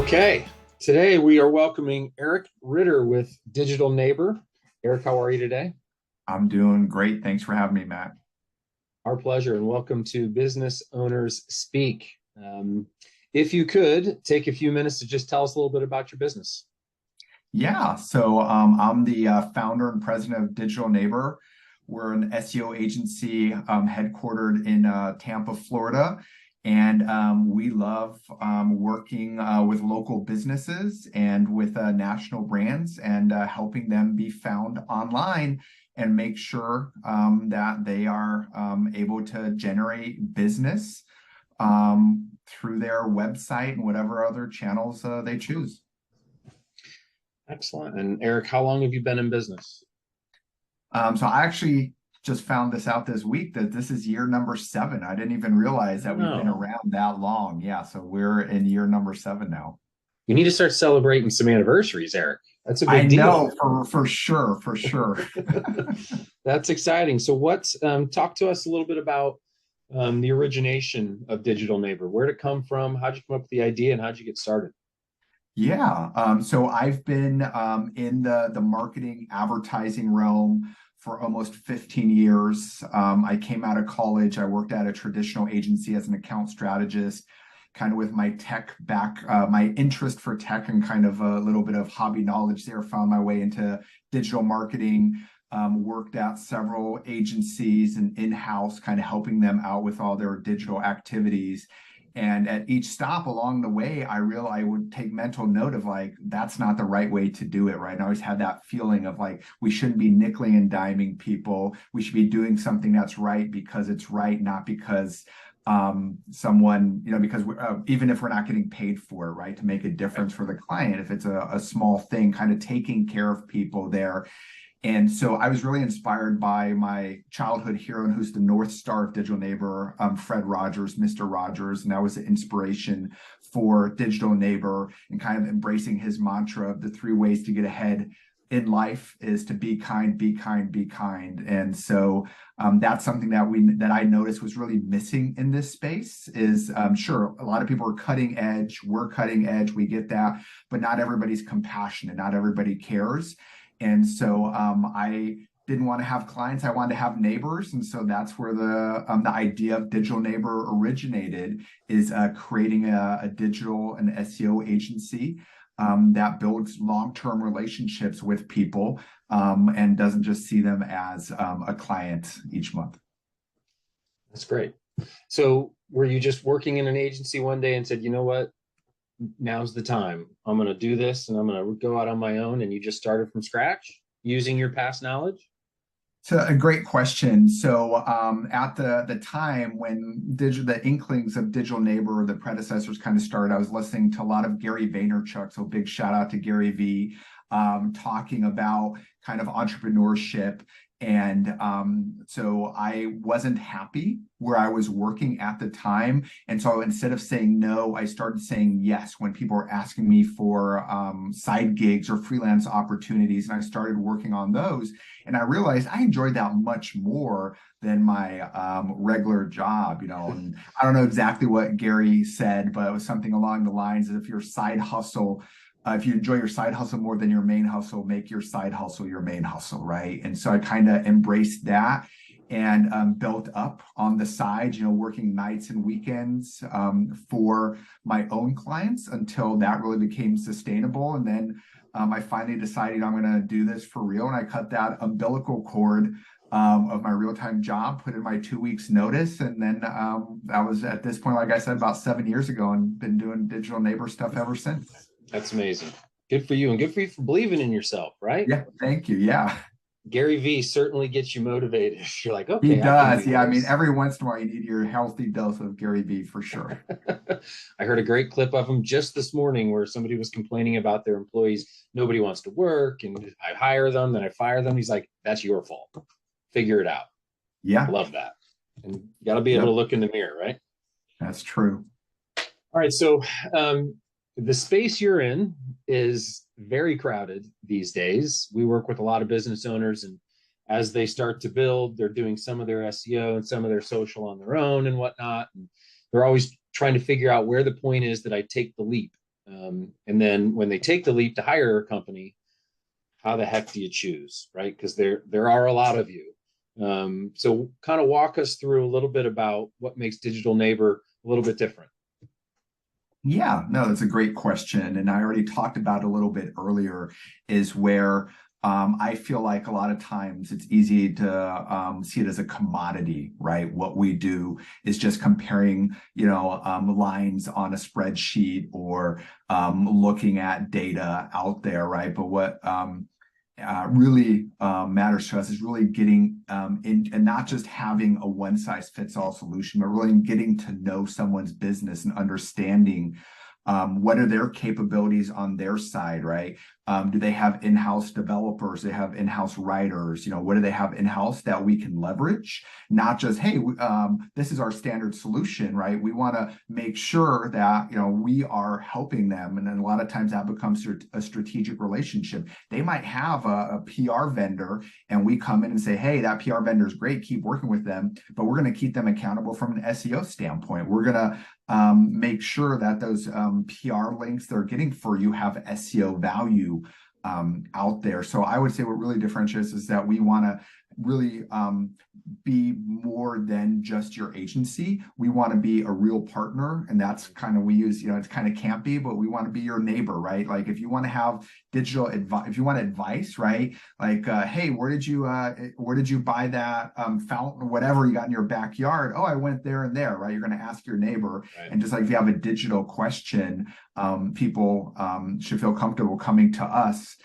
Okay, today we are welcoming Eric Ritter with Digital Neighbor. Eric, how are you today? I'm doing great. Thanks for having me, Matt. Our pleasure, and welcome to Business Owners Speak. If you could take a few minutes to just tell us a little bit about your business. I'm the founder and president of Digital Neighbor. We're an SEO agency headquartered in Tampa, Florida. And we love working with local businesses and with national brands and helping them be found online and make sure that they are able to generate business through their website and whatever other channels they choose. Excellent. And Eric, how long have you been in business? So I actually just found this out this week that this is year number 7. I didn't even realize that we've been No. around that long. Yeah, so we're in year number 7 now. You need to start celebrating some anniversaries, Eric. That's a I big deal. know for sure, for sure. That's exciting. So, talk to us a little bit about the origination of Digital Neighbor. Where'd it come from? How'd you come up with the idea, and how'd you get started? Yeah, so I've been in the marketing advertising realm for almost 15 years. I came out of college. I worked at a traditional agency as an account strategist, kind of with my my interest for tech and kind of a little bit of hobby knowledge there, found my way into digital marketing, worked at several agencies and in-house, kind of helping them out with all their digital activities. And at each stop along the way, I realized I would take mental note of like, that's not the right way to do it, right? And I always had that feeling of like, we shouldn't be nickeling and diming people. We should be doing something that's right because it's right, not because someone, because even if we're not getting paid for it, right, to make a difference for the client, if it's a small thing, kind of taking care of people there. And so I was really inspired by my childhood hero, who's the North Star of Digital Neighbor, Fred Rogers, Mr. Rogers. And that was the inspiration for Digital Neighbor, and kind of embracing his mantra of the 3 ways to get ahead in life is to be kind, be kind, be kind. And so that's something that I noticed was really missing in this space is sure, a lot of people are cutting edge, we're cutting edge, we get that, but not everybody's compassionate, not everybody cares. And so I didn't want to have clients. I wanted to have neighbors. And so that's where the idea of Digital Neighbor originated, is creating a digital and SEO agency that builds long-term relationships with people and doesn't just see them as a client each month. That's great. So, were you just working in an agency one day and said, you know what? Now's the time. I'm going to do this and I'm going to go out on my own. And you just started from scratch using your past knowledge? So a great question. So at the time when the inklings of Digital Neighbor, the predecessors kind of started, I was listening to a lot of Gary Vaynerchuk. So big shout out to Gary V, talking about kind of entrepreneurship. And so I wasn't happy where I was working at the time. And so instead of saying no, I started saying yes when people were asking me for side gigs or freelance opportunities. And I started working on those. And I realized I enjoyed that much more than my regular job, And I don't know exactly what Gary said, but it was something along the lines of, if your side hustle, if you enjoy your side hustle more than your main hustle, make your side hustle your main hustle, right? And so I kind of embraced that and built up on the side, working nights and weekends for my own clients until that really became sustainable. And then I finally decided I'm going to do this for real. And I cut that umbilical cord of my real-time job, put in my 2 weeks notice. And then I was at this point, like I said, about 7 years ago, and been doing Digital Neighbor stuff ever since. That's amazing. Good for you. And good for you for believing in yourself, right? Yeah, thank you. Yeah. Gary V certainly gets you motivated. You're like, He okay, I can does. do Yeah. I mean, this. every once in a while you need your healthy dose of Gary V for sure. I heard a great clip of him just this morning where somebody was complaining about their employees. Nobody wants to work, and I hire them, then I fire them. He's like, that's your fault. Figure it out. Yeah. Love that. And you got to be able Yep. to look in the mirror, right? That's true. All right. So the space you're in is very crowded these days. We work with a lot of business owners, and as they start to build, they're doing some of their SEO and some of their social on their own and whatnot. And they're always trying to figure out where the point is that I take the leap. And then when they take the leap to hire a company, how the heck do you choose, right? Because there are a lot of you. So kind of walk us through a little bit about what makes Digital Neighbor a little bit different. Yeah, no, that's a great question. And I already talked about a little bit earlier, is where I feel like a lot of times it's easy to see it as a commodity, right? What we do is just comparing, lines on a spreadsheet or looking at data out there, right? But what really matters to us is really getting in, and not just having a one size fits all solution, but really getting to know someone's business and understanding what are their capabilities on their side, right? Do they have in-house developers? Do they have in-house writers? What do they have in-house that we can leverage? Not just, hey, this is our standard solution, right? We want to make sure that, we are helping them. And then a lot of times that becomes a strategic relationship. They might have a PR vendor and we come in and say, hey, that PR vendor is great. Keep working with them, but we're going to keep them accountable from an SEO standpoint. We're going to make sure that those PR links they're getting for you have SEO value out there. So I would say what really differentiates is that we want to really be more than just your agency. We want to be a real partner, and that's kind of, we use, it's kind of campy, but we want to be your neighbor, right? Like if you want to have digital advice, if you want advice, right? Like, hey, where did you buy that fountain, whatever you got in your backyard? Oh, I went there and there, right? You're going to ask your neighbor. Right. And just like if you have a digital question, people should feel comfortable coming to us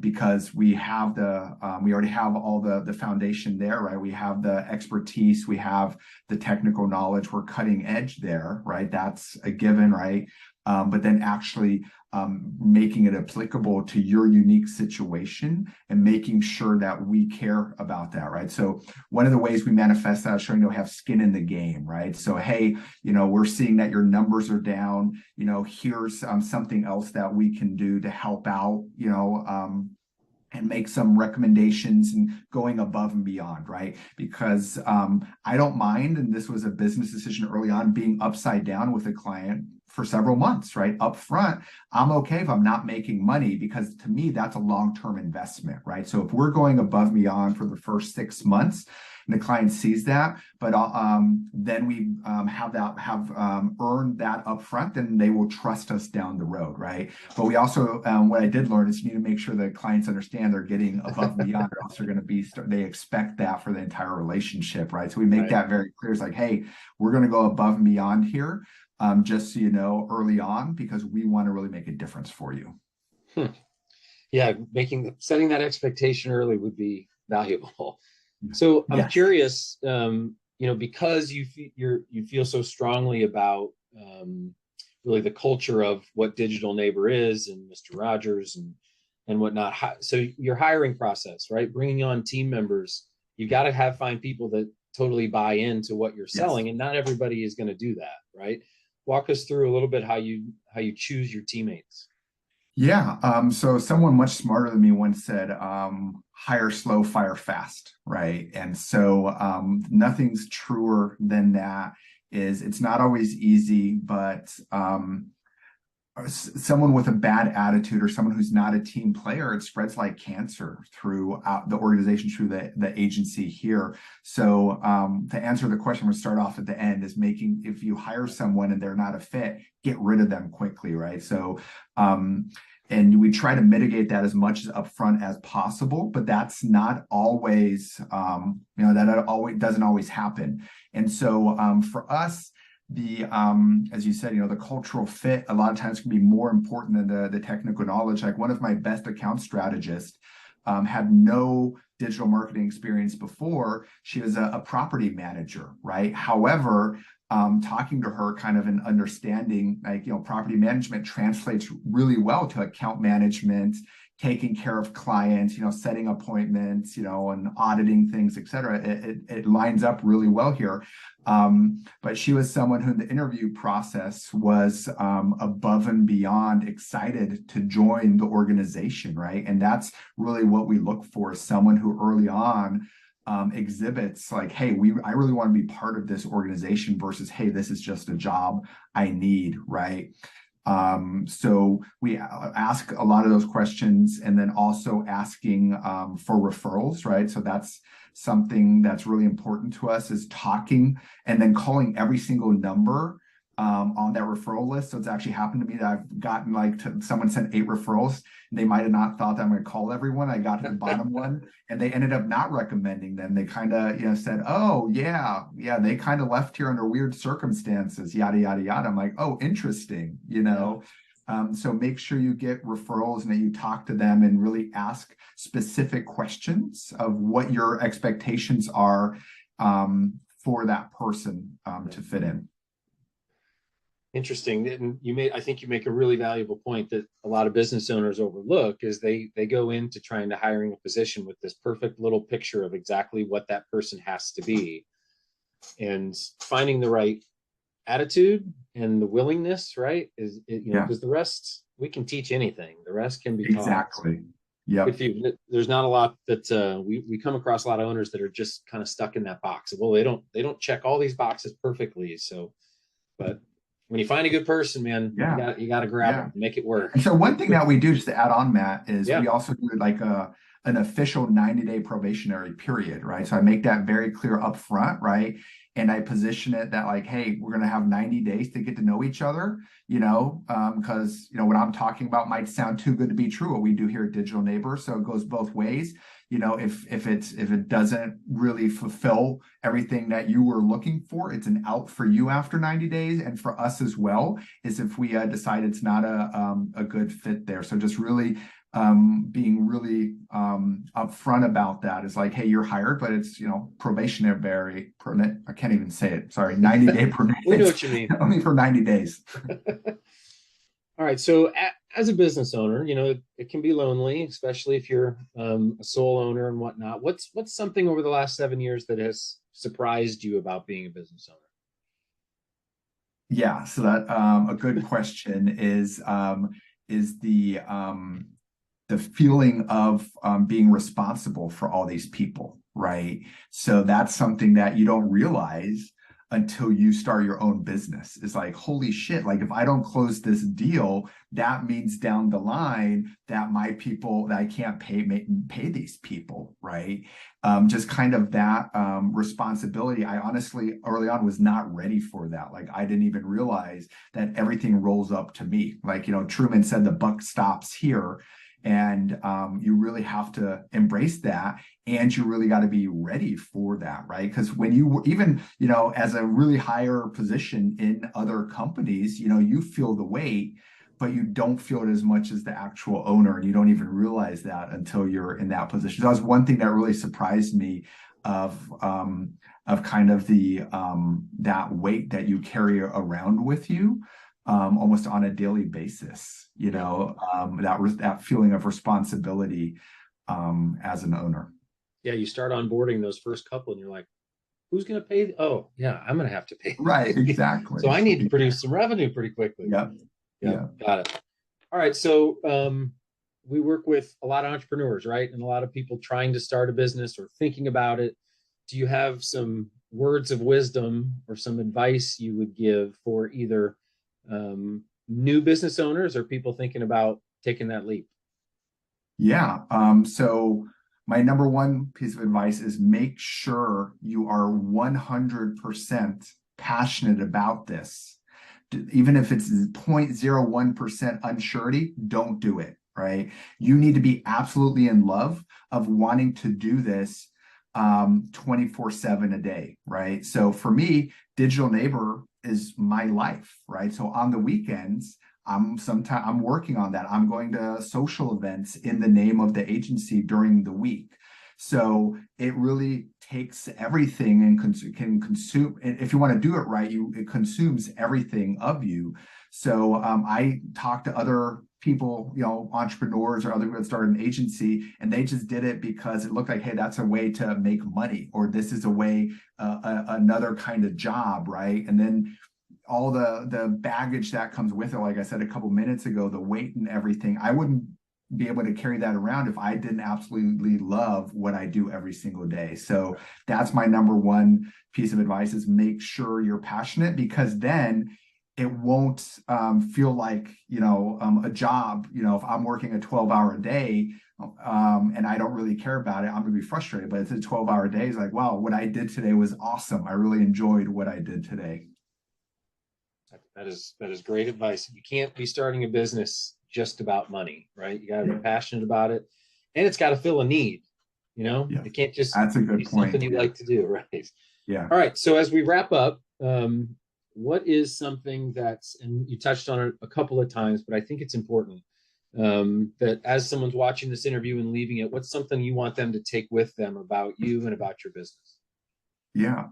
because we already have all the foundation there, right? We have the expertise, we have the technical knowledge, we're cutting edge there, right? That's a given, right? But then actually making it applicable to your unique situation and making sure that we care about that, right? So one of the ways we manifest that is showing we have skin in the game, right? So, hey, we're seeing that your numbers are down, here's something else that we can do to help out, and make some recommendations and going above and beyond, right? Because I don't mind, and this was a business decision early on, being upside down with a client for several months, right? Up front, I'm okay if I'm not making money, because to me, that's a long-term investment, right? So if we're going above and beyond for the first 6 months, and the client sees that, but then we have earned that upfront, then they will trust us down the road, right? But we also, what I did learn is you need to make sure that clients understand they're getting above and beyond, or else they're going to they expect that for the entire relationship, right? So we make that very clear. It's like, hey, we're going to go above and beyond here, just so you know, early on, because we want to really make a difference for you. Yeah, setting that expectation early would be valuable. So I'm curious, because you feel so strongly about really the culture of what Digital Neighbor is and Mr. Rogers and whatnot. So your hiring process, right? Bringing on team members, you got to find people that totally buy into what you're selling, and not everybody is going to do that, right? Walk us through a little bit how you choose your teammates. Yeah. So someone much smarter than me once said, hire slow, fire fast, right? And so nothing's truer than that. It's not always easy, but someone with a bad attitude or someone who's not a team player, it spreads like cancer throughout the organization, through the agency here. So to answer the question, we'll start off at the end, is if you hire someone and they're not a fit, get rid of them quickly, right? So and we try to mitigate that as much as upfront as possible, but that's not always, doesn't always happen. And so for us, as you said, the cultural fit a lot of times can be more important than the technical knowledge. Like one of my best account strategists had no digital marketing experience before. She was a property manager, right? However, talking to her kind of an understanding, property management translates really well to account management, taking care of clients, setting appointments, and auditing things, et cetera. It lines up really well here. But she was someone who in the interview process was above and beyond excited to join the organization, right? And that's really what we look for, is someone who early on exhibits like, hey, I really want to be part of this organization, versus, hey, this is just a job I need, right? So we ask a lot of those questions, and then also asking for referrals, right? So that's something that's really important to us, is talking and then calling every single number on that referral list. So it's actually happened to me that I've gotten someone sent 8 referrals. And they might have not thought that I'm going to call everyone. I got to the bottom one, and they ended up not recommending them. They kind of, said, "Oh yeah, they kind of left here under weird circumstances, yada yada yada." I'm like, "Oh, interesting," Yeah. So make sure you get referrals and that you talk to them and really ask specific questions of what your expectations are for that person to fit in. Interesting. And I think you make a really valuable point that a lot of business owners overlook is they go into trying to hiring a position with this perfect little picture of exactly what that person has to be, and finding the right attitude and the willingness, right? Yeah, because the rest we can teach anything. The rest can be taught. exactly. Good Yep. for you. There's not a lot that we come across a lot of owners that are just kind of stuck in that box. Well, they don't check all these boxes perfectly. So, but when you find a good person, man, Yeah. you got to grab Yeah. them, make it work. And so one thing that we do, just to add on, Matt, is Yeah. we also do like an official 90-day probationary period, right? So I make that very clear up front, right? And I position it that like, hey, we're going to have 90 days to get to know each other, because what I'm talking about might sound too good to be true, what we do here at Digital Neighbor. So it goes both ways. If it doesn't really fulfill everything that you were looking for, it's an out for you after 90 days, and for us as well, is if we decide it's not a good fit there. So just really being really upfront about that is like, hey, you're hired, but it's probationary. I can't even say it. Sorry, 90-day probation. We know what you mean. Only for 90 days. All right. So as a business owner, it can be lonely, especially if you're a sole owner and whatnot. What's something over the last 7 years that has surprised you about being a business owner? Yeah, so that a good question is the feeling of being responsible for all these people, right? So that's something that you don't realize until you start your own business. It's like, holy shit, like if I don't close this deal, that means down the line that my people, that I can't pay these people, right? Just kind of that responsibility. I honestly early on was not ready for that. Like I didn't even realize that everything rolls up to me. Like, Truman said, the buck stops here. And you really have to embrace that, and you really got to be ready for that, right? Because when you even, as a really higher position in other companies, you feel the weight, but you don't feel it as much as the actual owner, and you don't even realize that until you're in that position. So that was one thing that really surprised me of kind of the that weight that you carry around with you almost on a daily basis, that feeling of responsibility as an owner. Yeah, you start onboarding those first couple, and you're like, who's going to pay? Oh, yeah, I'm going to have to pay. Right, exactly. So I need to produce some revenue pretty quickly. Yep. Yeah, got it. All right, so we work with a lot of entrepreneurs, right? And a lot of people trying to start a business or thinking about it. Do you have some words of wisdom or some advice you would give for either new business owners or people thinking about taking that leap? Yeah. So my number one piece of advice is make sure you are 100% passionate about this. Even if it's 0.01% unsurety, don't do it, right? You need to be absolutely in love of wanting to do this 24/7 a day, right? So for me, Digital Neighbor is my life, right? So on the weekends, I'm working on that. I'm going to social events in the name of the agency during the week. So it really takes everything and can consume. If you want to do it right, it consumes everything of you. So I talk to other people, entrepreneurs or other people that started an agency, and they just did it because it looked like, hey, that's a way to make money, or this is a way, another kind of job, right? And then all the baggage that comes with it, like I said a couple minutes ago, the weight and everything, I wouldn't be able to carry that around if I didn't absolutely love what I do every single day. So that's my number one piece of advice, is make sure you're passionate, because then it won't feel like, a job. If I'm working a 12-hour a day, and I don't really care about it, I'm gonna be frustrated. But it's a 12-hour day. It's like, wow, what I did today was awesome. I really enjoyed what I did today. That is great advice. You can't be starting a business just about money, right? You got to be Yeah, passionate about it, and it's got to fill a need. yeah, It can't just that's a be good something point. you like to do, right? Yeah. All right. So as we wrap up, what is something that's, and you touched on it a couple of times, but I think it's important that as someone's watching this interview and leaving it, what's something you want them to take with them about you and about your business? Yeah.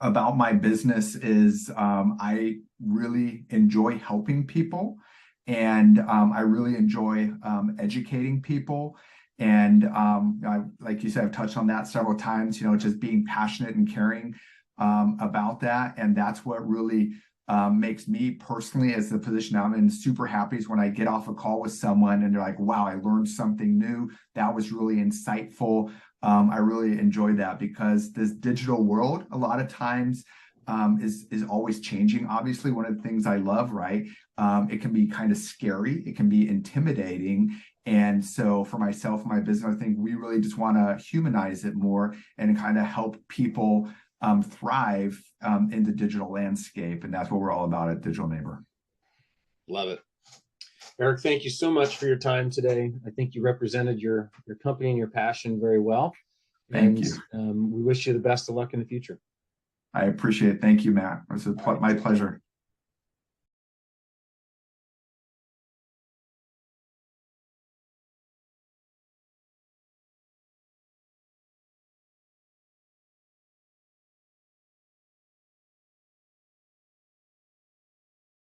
About my business is I really enjoy helping people, and I really enjoy educating people. And like you said, I've touched on that several times, just being passionate and caring about that. And that's what really makes me personally, as the position I'm in, super happy is when I get off a call with someone and they're like, wow, I learned something new. That was really insightful. I really enjoy that because this digital world, a lot of times, is always changing. Obviously, one of the things I love, right? It can be kind of scary. It can be intimidating. And so for myself and my business, I think we really just want to humanize it more and kind of help people thrive in the digital landscape. And that's what we're all about at Digital Neighbor. Love it. Eric, thank you so much for your time today. I think you represented your company and your passion very well. Thank And you. we wish you the best of luck in the future. I appreciate it. Thank you, Matt. It was All right, my take care. pleasure.